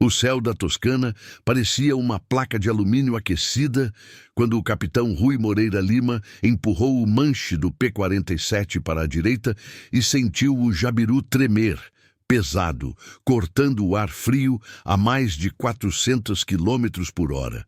O céu da Toscana parecia uma placa de alumínio aquecida quando o capitão Rui Moreira Lima empurrou o manche do P-47 para a direita e sentiu o Jabiru tremer, pesado, cortando o ar frio a mais de 400 quilômetros por hora.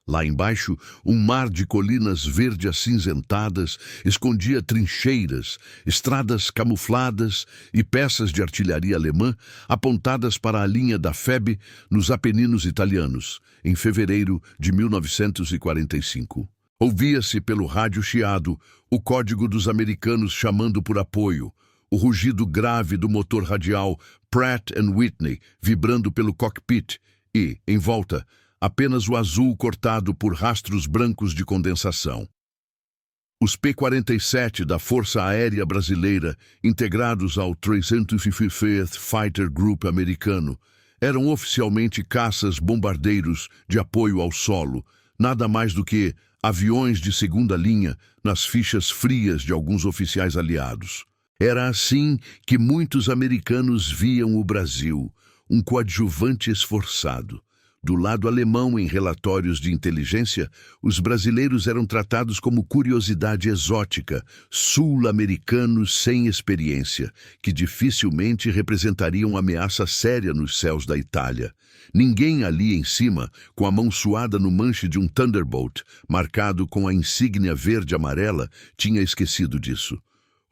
Lá embaixo, um mar de colinas verde-acinzentadas escondia trincheiras, estradas camufladas e peças de artilharia alemã apontadas para a linha da FEB nos Apeninos italianos, em fevereiro de 1945. Ouvia-se pelo rádio chiado o código dos americanos chamando por apoio, o rugido grave do motor radial Pratt & Whitney vibrando pelo cockpit e, em volta, apenas o azul cortado por rastros brancos de condensação. Os P-47 da Força Aérea Brasileira, integrados ao 305th Fighter Group americano, eram oficialmente caças bombardeiros de apoio ao solo, nada mais do que aviões de segunda linha nas fichas frias de alguns oficiais aliados. Era assim que muitos americanos viam o Brasil, um coadjuvante esforçado. Do lado alemão, em relatórios de inteligência, os brasileiros eram tratados como curiosidade exótica, sul-americanos sem experiência, que dificilmente representariam ameaça séria nos céus da Itália. Ninguém ali em cima, com a mão suada no manche de um Thunderbolt, marcado com a insígnia verde-amarela, tinha esquecido disso.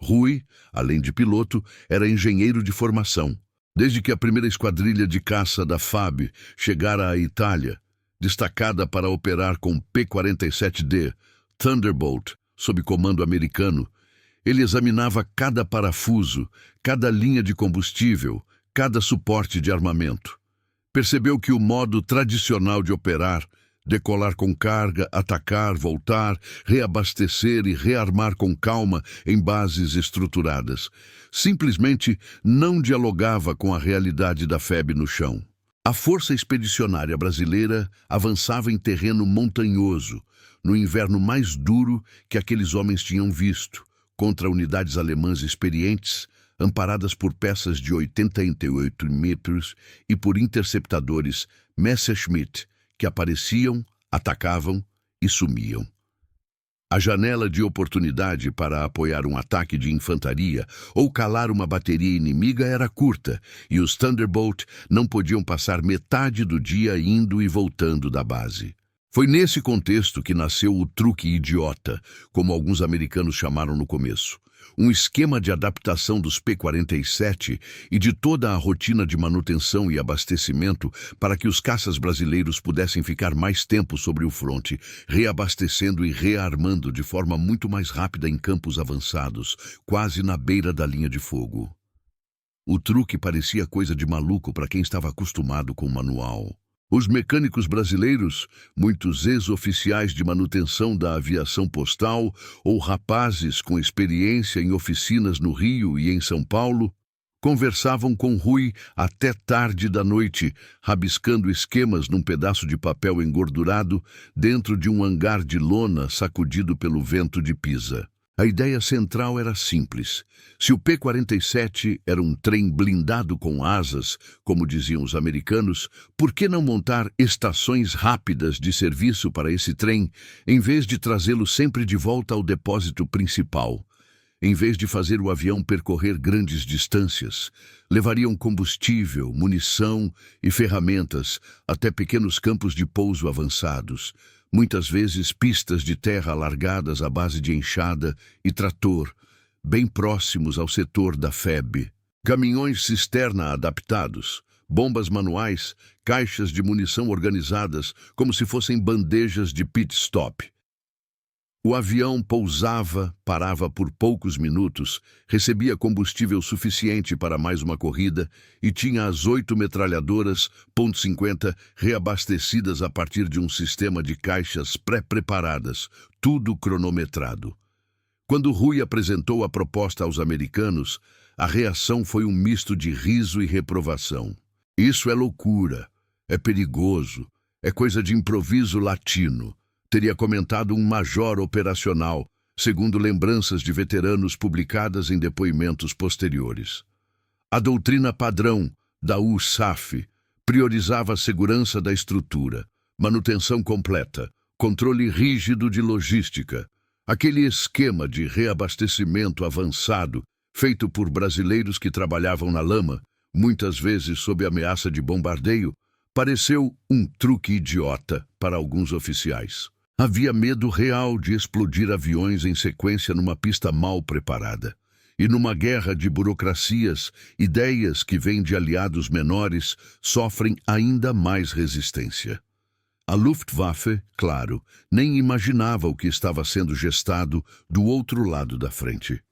Rui, além de piloto, era engenheiro de formação. Desde que a primeira esquadrilha de caça da FAB chegara à Itália, destacada para operar com P-47D, Thunderbolt, sob comando americano, ele examinava cada parafuso, cada linha de combustível, cada suporte de armamento. Percebeu que o modo tradicional de operar, decolar com carga, atacar, voltar, reabastecer e rearmar com calma em bases estruturadas, simplesmente não dialogava com a realidade da FEB no chão. A Força Expedicionária Brasileira avançava em terreno montanhoso, no inverno mais duro que aqueles homens tinham visto, contra unidades alemãs experientes, amparadas por peças de 88 metros e por interceptadores Messerschmitt, que apareciam, atacavam e sumiam. A janela de oportunidade para apoiar um ataque de infantaria ou calar uma bateria inimiga era curta, e os Thunderbolt não podiam passar metade do dia indo e voltando da base. Foi nesse contexto que nasceu o truque idiota, como alguns americanos chamaram no começo. Um esquema de adaptação dos P-47 e de toda a rotina de manutenção e abastecimento para que os caças brasileiros pudessem ficar mais tempo sobre o fronte, reabastecendo e rearmando de forma muito mais rápida em campos avançados, quase na beira da linha de fogo. O truque parecia coisa de maluco para quem estava acostumado com o manual. Os mecânicos brasileiros, muitos ex-oficiais de manutenção da aviação postal ou rapazes com experiência em oficinas no Rio e em São Paulo, conversavam com Rui até tarde da noite, rabiscando esquemas num pedaço de papel engordurado dentro de um hangar de lona sacudido pelo vento de Pisa. A ideia central era simples. Se o P-47 era um trem blindado com asas, como diziam os americanos, por que não montar estações rápidas de serviço para esse trem, em vez de trazê-lo sempre de volta ao depósito principal? Em vez de fazer o avião percorrer grandes distâncias, levariam combustível, munição e ferramentas até pequenos campos de pouso avançados, muitas vezes pistas de terra alargadas à base de enxada e trator, bem próximos ao setor da FEB. Caminhões cisterna adaptados, bombas manuais, caixas de munição organizadas como se fossem bandejas de pit stop. O avião pousava, parava por poucos minutos, recebia combustível suficiente para mais uma corrida e tinha as 8 metralhadoras .50 reabastecidas a partir de um sistema de caixas pré-preparadas, tudo cronometrado. Quando Rui apresentou a proposta aos americanos, a reação foi um misto de riso e reprovação. Isso é loucura, é perigoso, é coisa de improviso latino, teria comentado um major operacional, segundo lembranças de veteranos publicadas em depoimentos posteriores. A doutrina padrão da USAF, Priorizava a segurança da estrutura, manutenção completa, controle rígido de logística. Aquele esquema de reabastecimento avançado, feito por brasileiros que trabalhavam na lama, muitas vezes sob ameaça de bombardeio, pareceu um truque idiota para alguns oficiais. Havia medo real de explodir aviões em sequência numa pista mal preparada. E numa guerra de burocracias, ideias que vêm de aliados menores sofrem ainda mais resistência. A Luftwaffe, claro, nem imaginava o que estava sendo gestado do outro lado da frente.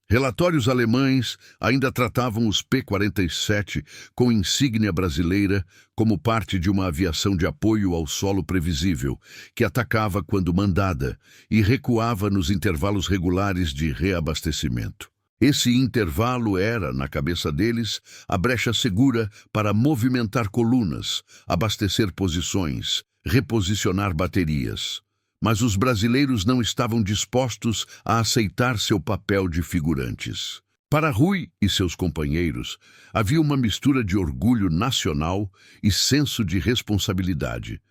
Relatórios alemães ainda tratavam os P-47 com insígnia brasileira como parte de uma aviação de apoio ao solo previsível, que atacava quando mandada e recuava nos intervalos regulares de reabastecimento. Esse intervalo era, na cabeça deles, a brecha segura para movimentar colunas, abastecer posições, reposicionar baterias. Mas os brasileiros não estavam dispostos a aceitar seu papel de figurantes. Para Rui e seus companheiros, havia uma mistura de orgulho nacional e senso de responsabilidade.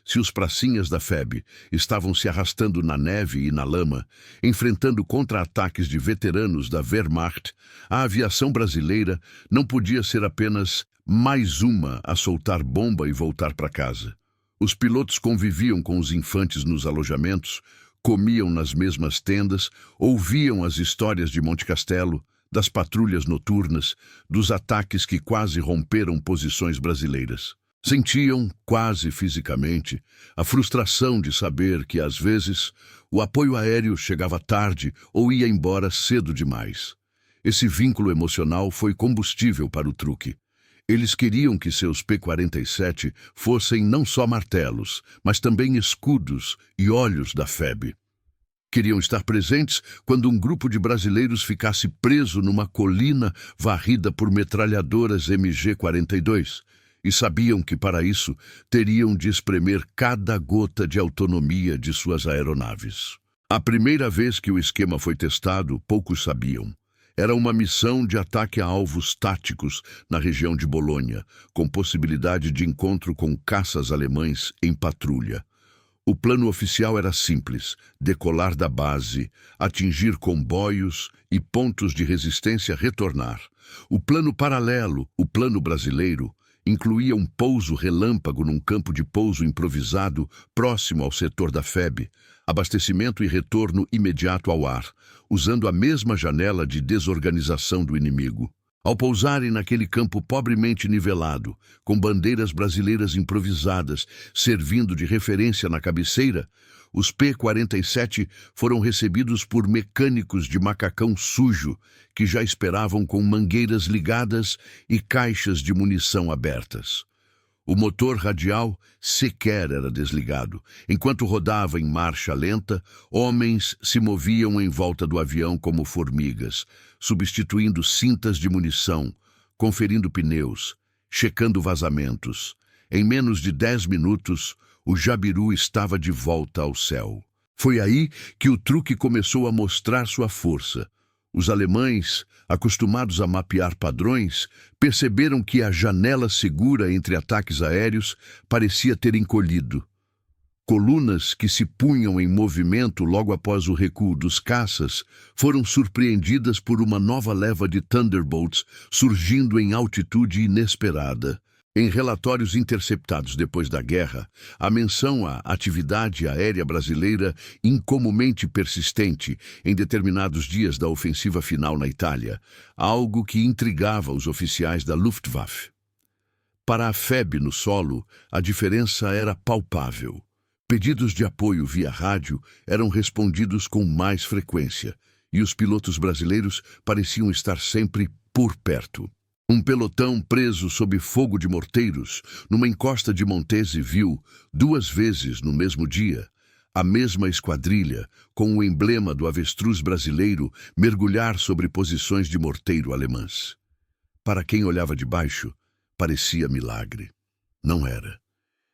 Se os pracinhas da FEB estavam se arrastando na neve e na lama, enfrentando contra-ataques de veteranos da Wehrmacht, a aviação brasileira não podia ser apenas mais uma a soltar bomba e voltar para casa. Os pilotos conviviam com os infantes nos alojamentos, comiam nas mesmas tendas, ouviam as histórias de Monte Castelo, das patrulhas noturnas, dos ataques que quase romperam posições brasileiras. Sentiam, quase fisicamente, a frustração de saber que, às vezes, o apoio aéreo chegava tarde ou ia embora cedo demais. Esse vínculo emocional foi combustível para o truque. Eles queriam que seus P-47 fossem não só martelos, mas também escudos e olhos da FEB. Queriam estar presentes quando um grupo de brasileiros ficasse preso numa colina varrida por metralhadoras MG-42, e sabiam que, para isso, teriam de espremer cada gota de autonomia de suas aeronaves. A primeira vez que o esquema foi testado, poucos sabiam. Era uma missão de ataque a alvos táticos na região de Bolonha, com possibilidade de encontro com caças alemães em patrulha. O plano oficial era simples: decolar da base, atingir comboios e pontos de resistência retornar. O plano paralelo, o plano brasileiro, incluía um pouso relâmpago num campo de pouso improvisado próximo ao setor da FEB, abastecimento e retorno imediato ao ar, usando a mesma janela de desorganização do inimigo. Ao pousarem naquele campo pobremente nivelado, com bandeiras brasileiras improvisadas servindo de referência na cabeceira, os P-47 foram recebidos por mecânicos de macacão sujo que já esperavam com mangueiras ligadas e caixas de munição abertas. O motor radial sequer era desligado. Enquanto rodava em marcha lenta, homens se moviam em volta do avião como formigas, substituindo cintas de munição, conferindo pneus, checando vazamentos. Em menos de 10 minutos, o Jabiru estava de volta ao céu. Foi aí que o truque começou a mostrar sua força. Os alemães, acostumados a mapear padrões, perceberam que a janela segura entre ataques aéreos parecia ter encolhido. Colunas que se punham em movimento logo após o recuo dos caças foram surpreendidas por uma nova leva de Thunderbolts surgindo em altitude inesperada. Em relatórios interceptados depois da guerra, a menção à atividade aérea brasileira incomumente persistente em determinados dias da ofensiva final na Itália, algo que intrigava os oficiais da Luftwaffe. Para a FEB no solo, a diferença era palpável. Pedidos de apoio via rádio eram respondidos com mais frequência, e os pilotos brasileiros pareciam estar sempre por perto. Um pelotão preso sob fogo de morteiros numa encosta de Montese viu, 2 vezes no mesmo dia, a mesma esquadrilha, com o emblema do avestruz brasileiro, mergulhar sobre posições de morteiro alemãs. Para quem olhava de baixo, parecia milagre. Não era.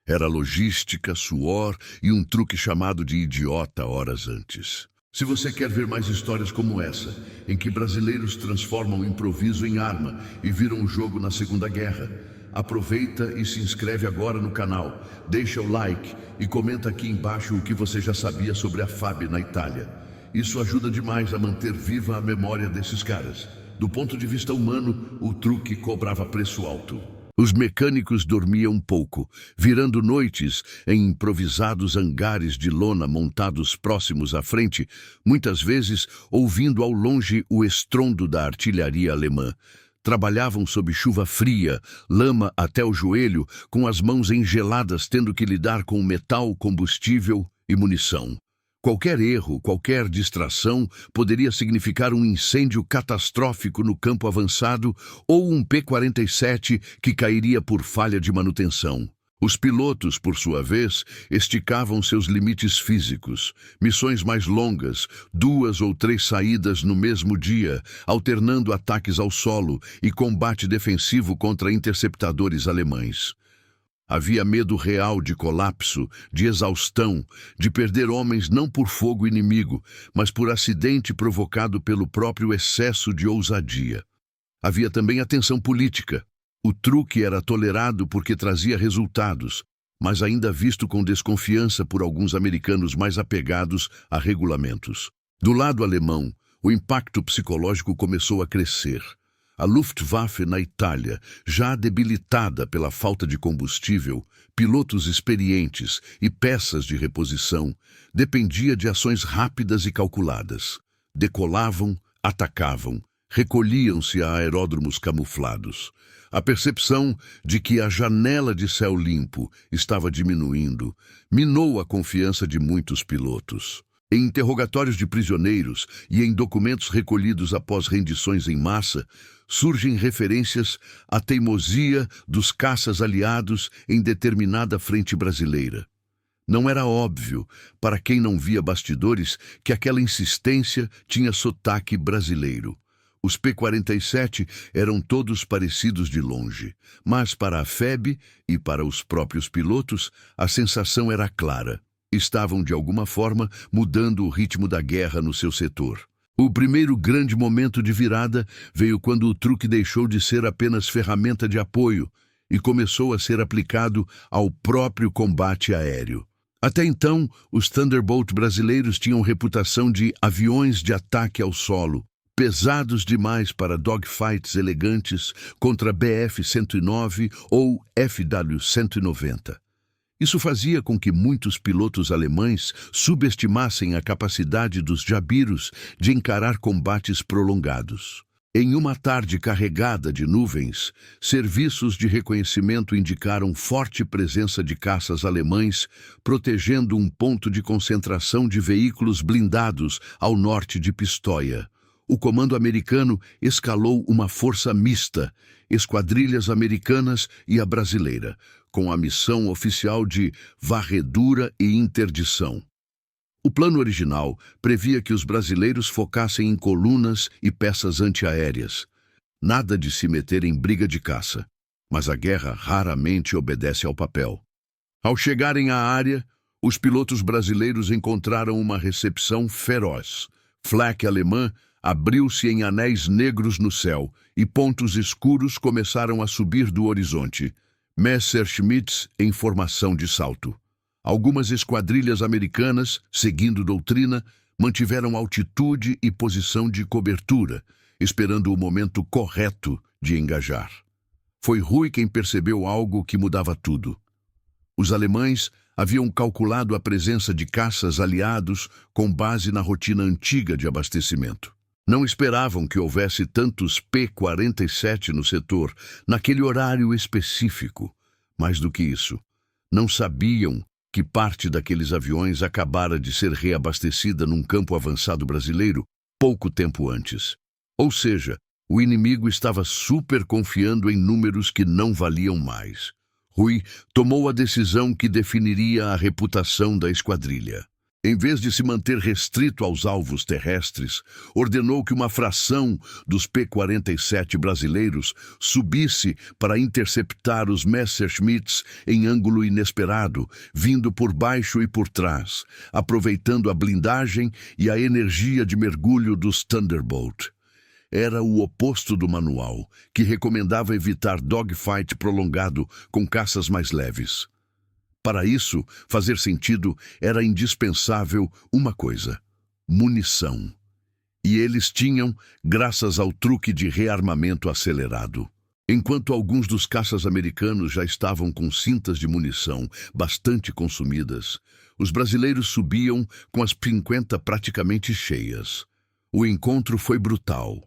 Era logística, suor e um truque chamado de idiota horas antes. Se você quer ver mais histórias como essa, em que brasileiros transformam o improviso em arma e viram o jogo na Segunda Guerra, aproveita e se inscreve agora no canal, deixa o like e comenta aqui embaixo o que você já sabia sobre a FAB na Itália. Isso ajuda demais a manter viva a memória desses caras. Do ponto de vista humano, o truque cobrava preço alto. Os mecânicos dormiam pouco, virando noites em improvisados hangares de lona montados próximos à frente, muitas vezes ouvindo ao longe o estrondo da artilharia alemã. Trabalhavam sob chuva fria, lama até o joelho, com as mãos engeladas, tendo que lidar com metal, combustível e munição. Qualquer erro, qualquer distração poderia significar um incêndio catastrófico no campo avançado ou um P-47 que cairia por falha de manutenção. Os pilotos, por sua vez, esticavam seus limites físicos. Missões mais longas, 2 ou 3 saídas no mesmo dia, alternando ataques ao solo e combate defensivo contra interceptadores alemães. Havia medo real de colapso, de exaustão, de perder homens não por fogo inimigo, mas por acidente provocado pelo próprio excesso de ousadia. Havia também a tensão política. O truque era tolerado porque trazia resultados, mas ainda visto com desconfiança por alguns americanos mais apegados a regulamentos. Do lado alemão, o impacto psicológico começou a crescer. A Luftwaffe na Itália, já debilitada pela falta de combustível, pilotos experientes e peças de reposição, dependia de ações rápidas e calculadas. Decolavam, atacavam, recolhiam-se a aeródromos camuflados. A percepção de que a janela de céu limpo estava diminuindo minou a confiança de muitos pilotos. Em interrogatórios de prisioneiros e em documentos recolhidos após rendições em massa, surgem referências à teimosia dos caças aliados em determinada frente brasileira. Não era óbvio, para quem não via bastidores, que aquela insistência tinha sotaque brasileiro. Os P-47 eram todos parecidos de longe, mas para a FAB e para os próprios pilotos, a sensação era clara. Estavam, de alguma forma, mudando o ritmo da guerra no seu setor. O primeiro grande momento de virada veio quando o truque deixou de ser apenas ferramenta de apoio e começou a ser aplicado ao próprio combate aéreo. Até então, os Thunderbolt brasileiros tinham reputação de aviões de ataque ao solo, pesados demais para dogfights elegantes contra Bf-109 ou FW-190. Isso fazia com que muitos pilotos alemães subestimassem a capacidade dos jabiros de encarar combates prolongados. Em uma tarde carregada de nuvens, serviços de reconhecimento indicaram forte presença de caças alemães, protegendo um ponto de concentração de veículos blindados ao norte de Pistoia. O comando americano escalou uma força mista, esquadrilhas americanas e a brasileira, com a missão oficial de varredura e interdição. O plano original previa que os brasileiros focassem em colunas e peças antiaéreas. Nada de se meter em briga de caça, mas a guerra raramente obedece ao papel. Ao chegarem à área, os pilotos brasileiros encontraram uma recepção feroz. Flak alemã abriu-se em anéis negros no céu e pontos escuros começaram a subir do horizonte. Messerschmitts em formação de salto. Algumas esquadrilhas americanas, seguindo doutrina, mantiveram altitude e posição de cobertura, esperando o momento correto de engajar. Foi Rui quem percebeu algo que mudava tudo. Os alemães haviam calculado a presença de caças aliados com base na rotina antiga de abastecimento. Não esperavam que houvesse tantos P-47 no setor, naquele horário específico. Mais do que isso, não sabiam que parte daqueles aviões acabara de ser reabastecida num campo avançado brasileiro pouco tempo antes. Ou seja, o inimigo estava super confiando em números que não valiam mais. Rui tomou a decisão que definiria a reputação da esquadrilha. Em vez de se manter restrito aos alvos terrestres, ordenou que uma fração dos P-47 brasileiros subisse para interceptar os Messerschmitts em ângulo inesperado, vindo por baixo e por trás, aproveitando a blindagem e a energia de mergulho dos Thunderbolt. era o oposto do manual, que recomendava evitar dogfight prolongado com caças mais leves. Para isso fazer sentido, era indispensável uma coisa: munição. E eles tinham, graças ao truque de rearmamento acelerado. Enquanto alguns dos caças americanos já estavam com cintas de munição bastante consumidas, os brasileiros subiam com as 50 praticamente cheias. O encontro foi brutal.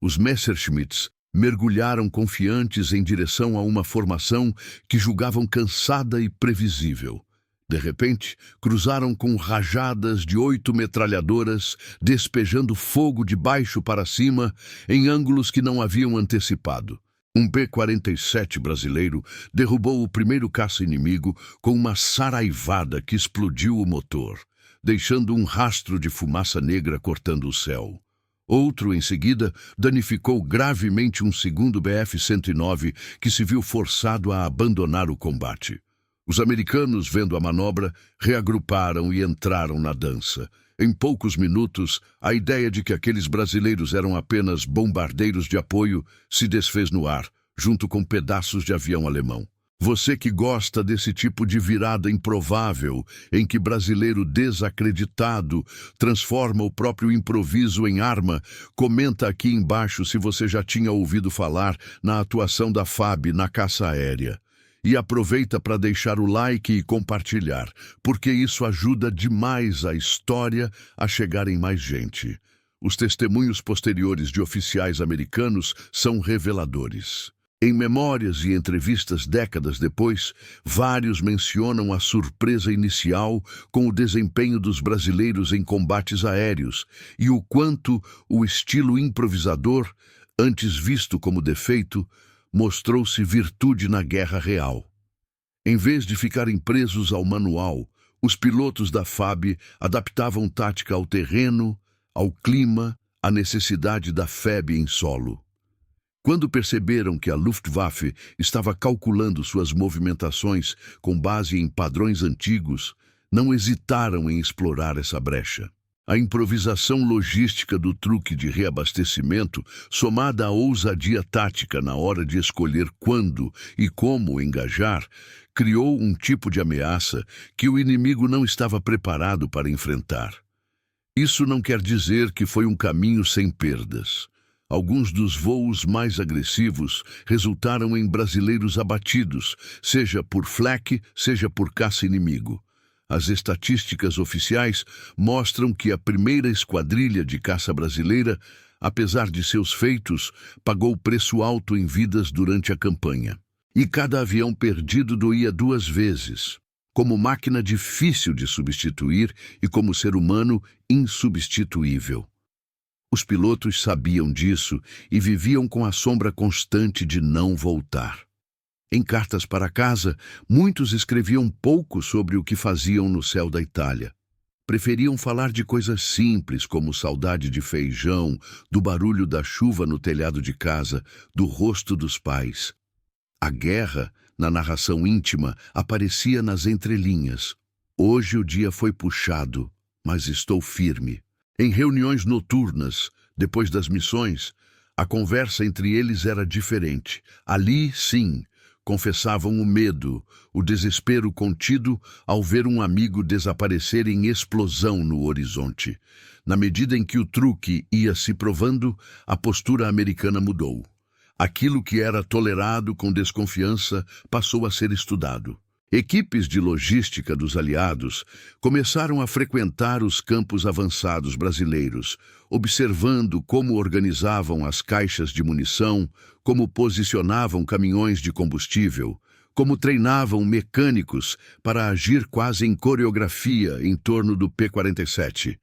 Os Messerschmitts mergulharam confiantes em direção a uma formação que julgavam cansada e previsível. De repente, cruzaram com rajadas de 8 metralhadoras, despejando fogo de baixo para cima em ângulos que não haviam antecipado. Um P-47 brasileiro derrubou o primeiro caça inimigo com uma saraivada que explodiu o motor, deixando um rastro de fumaça negra cortando o céu. Outro, em seguida, danificou gravemente um segundo BF-109 que se viu forçado a abandonar o combate. Os americanos, vendo a manobra, reagruparam e entraram na dança. Em poucos minutos, a ideia de que aqueles brasileiros eram apenas bombardeiros de apoio se desfez no ar, junto com pedaços de avião alemão. Você que gosta desse tipo de virada improvável, em que brasileiro desacreditado transforma o próprio improviso em arma, comenta aqui embaixo se você já tinha ouvido falar na atuação da FAB na caça aérea. E aproveita para deixar o like e compartilhar, porque isso ajuda demais a história a chegar em mais gente. Os testemunhos posteriores de oficiais americanos são reveladores. Em memórias e entrevistas décadas depois, vários mencionam a surpresa inicial com o desempenho dos brasileiros em combates aéreos e o quanto o estilo improvisador, antes visto como defeito, mostrou-se virtude na guerra real. Em vez de ficarem presos ao manual, os pilotos da FAB adaptavam tática ao terreno, ao clima, à necessidade da FEB em solo. Quando perceberam que a Luftwaffe estava calculando suas movimentações com base em padrões antigos, não hesitaram em explorar essa brecha. A improvisação logística do truque de reabastecimento, somada à ousadia tática na hora de escolher quando e como engajar, criou um tipo de ameaça que o inimigo não estava preparado para enfrentar. Isso não quer dizer que foi um caminho sem perdas. Alguns dos voos mais agressivos resultaram em brasileiros abatidos, seja por flak, seja por caça inimigo. As estatísticas oficiais mostram que a primeira esquadrilha de caça brasileira, apesar de seus feitos, pagou preço alto em vidas durante a campanha. E cada avião perdido doía 2 vezes. Como máquina difícil de substituir e como ser humano insubstituível. Os pilotos sabiam disso e viviam com a sombra constante de não voltar. Em cartas para casa, muitos escreviam pouco sobre o que faziam no céu da Itália. Preferiam falar de coisas simples, como saudade de feijão, do barulho da chuva no telhado de casa, do rosto dos pais. A guerra, na narração íntima, aparecia nas entrelinhas. Hoje o dia foi puxado, mas estou firme. Em reuniões noturnas, depois das missões, a conversa entre eles era diferente. Ali, sim, confessavam o medo, o desespero contido ao ver um amigo desaparecer em explosão no horizonte. Na medida em que o truque ia se provando, a postura americana mudou. Aquilo que era tolerado com desconfiança passou a ser estudado. Equipes de logística dos aliados começaram a frequentar os campos avançados brasileiros, observando como organizavam as caixas de munição, como posicionavam caminhões de combustível, como treinavam mecânicos para agir quase em coreografia em torno do P-47.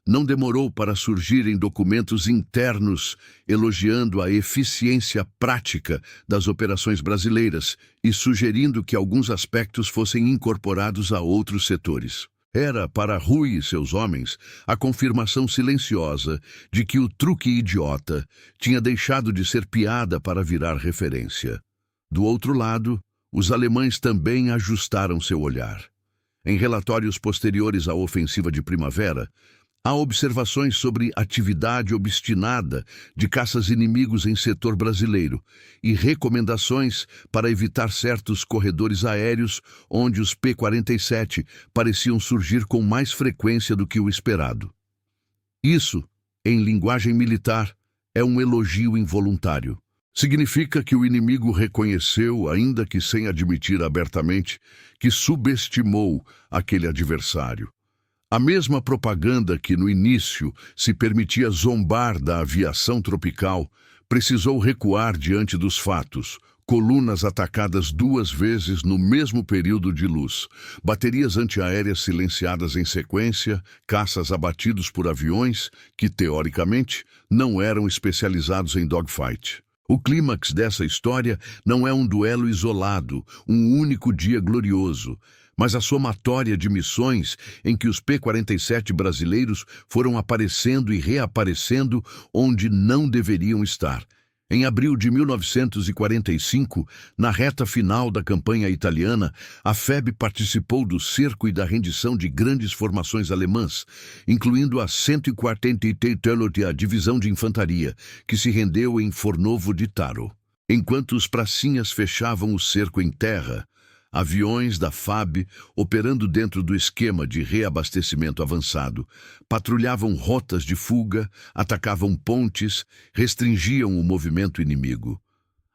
Não demorou para surgirem documentos internos elogiando a eficiência prática das operações brasileiras e sugerindo que alguns aspectos fossem incorporados a outros setores. Era, para Rui e seus homens, a confirmação silenciosa de que o truque idiota tinha deixado de ser piada para virar referência. Do outro lado, os alemães também ajustaram seu olhar. Em relatórios posteriores à ofensiva de primavera, Há observações sobre atividade obstinada de caças inimigos em setor brasileiro e recomendações para evitar certos corredores aéreos onde os P-47 pareciam surgir com mais frequência do que o esperado. Isso, em linguagem militar, é um elogio involuntário. Significa que o inimigo reconheceu, ainda que sem admitir abertamente, que subestimou aquele adversário. A mesma propaganda que no início se permitia zombar da aviação tropical precisou recuar diante dos fatos. Colunas atacadas 2 vezes no mesmo período de luz, baterias antiaéreas silenciadas em sequência, caças abatidos por aviões que, teoricamente, não eram especializados em dogfight. O clímax dessa história não é um duelo isolado, um único dia glorioso, mas a somatória de missões em que os P-47 brasileiros foram aparecendo e reaparecendo onde não deveriam estar. Em abril de 1945, na reta final da campanha italiana, a FEB participou do cerco e da rendição de grandes formações alemãs, incluindo a 143ª a Divisão de Infantaria, que se rendeu em Fornovo di Taro. Enquanto os pracinhas fechavam o cerco em terra, aviões da FAB, operando dentro do esquema de reabastecimento avançado, patrulhavam rotas de fuga, atacavam pontes, restringiam o movimento inimigo.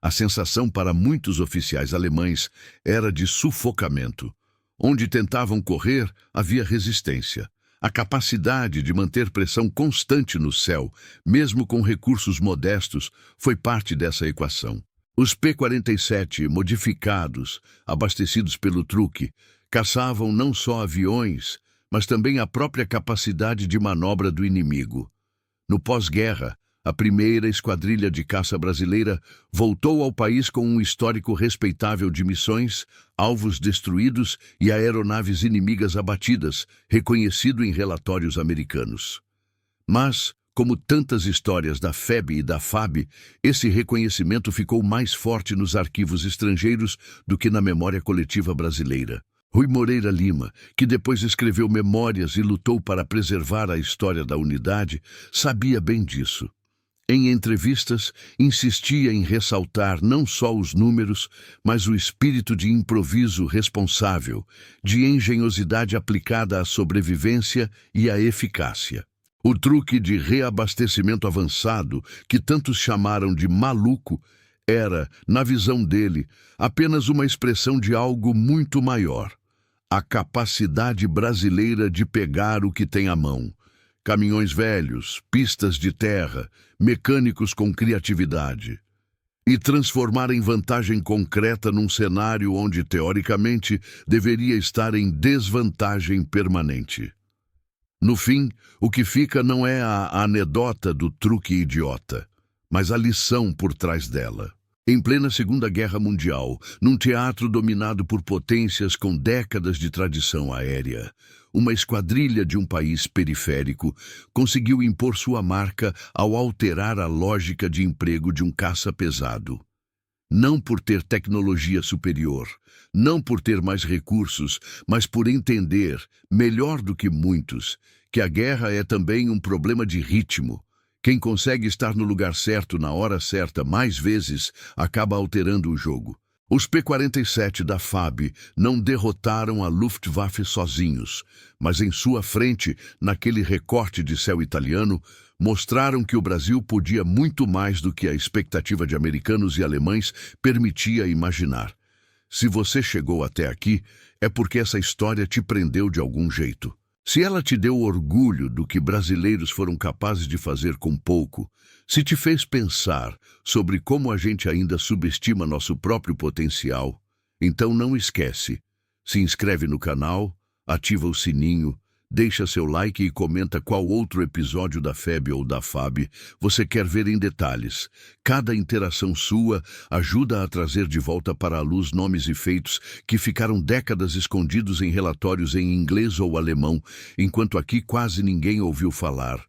A sensação para muitos oficiais alemães era de sufocamento. Onde tentavam correr, havia resistência. A capacidade de manter pressão constante no céu, mesmo com recursos modestos, foi parte dessa equação. Os P-47 modificados, abastecidos pelo truque, caçavam não só aviões, mas também a própria capacidade de manobra do inimigo. No pós-guerra, a primeira esquadrilha de caça brasileira voltou ao país com um histórico respeitável de missões, alvos destruídos e aeronaves inimigas abatidas, reconhecido em relatórios americanos. Mas, como tantas histórias da FEB e da FAB, esse reconhecimento ficou mais forte nos arquivos estrangeiros do que na memória coletiva brasileira. Rui Moreira Lima, que depois escreveu memórias e lutou para preservar a história da unidade, sabia bem disso. Em entrevistas, insistia em ressaltar não só os números, mas o espírito de improviso responsável, de engenhosidade aplicada à sobrevivência e à eficácia. O truque de reabastecimento avançado, que tantos chamaram de maluco, era, na visão dele, apenas uma expressão de algo muito maior. A capacidade brasileira de pegar o que tem à mão. Caminhões velhos, pistas de terra, mecânicos com criatividade. E transformar em vantagem concreta num cenário onde, teoricamente, deveria estar em desvantagem permanente. No fim, o que fica não é a anedota do truque idiota, mas a lição por trás dela. Em plena Segunda Guerra Mundial, num teatro dominado por potências com décadas de tradição aérea, uma esquadrilha de um país periférico conseguiu impor sua marca ao alterar a lógica de emprego de um caça pesado. Não por ter tecnologia superior, não por ter mais recursos, mas por entender, melhor do que muitos, que a guerra é também um problema de ritmo. Quem consegue estar no lugar certo na hora certa mais vezes acaba alterando o jogo. Os P-47 da FAB não derrotaram a Luftwaffe sozinhos, mas em sua frente, naquele recorte de céu italiano, mostraram que o Brasil podia muito mais do que a expectativa de americanos e alemães permitia imaginar. Se você chegou até aqui, é porque essa história te prendeu de algum jeito. Se ela te deu orgulho do que brasileiros foram capazes de fazer com pouco, se te fez pensar sobre como a gente ainda subestima nosso próprio potencial, então não esquece. Se inscreve no canal, ativa o sininho, deixa seu like e comenta qual outro episódio da FEB ou da FAB você quer ver em detalhes. Cada interação sua ajuda a trazer de volta para a luz nomes e feitos que ficaram décadas escondidos em relatórios em inglês ou alemão, enquanto aqui quase ninguém ouviu falar.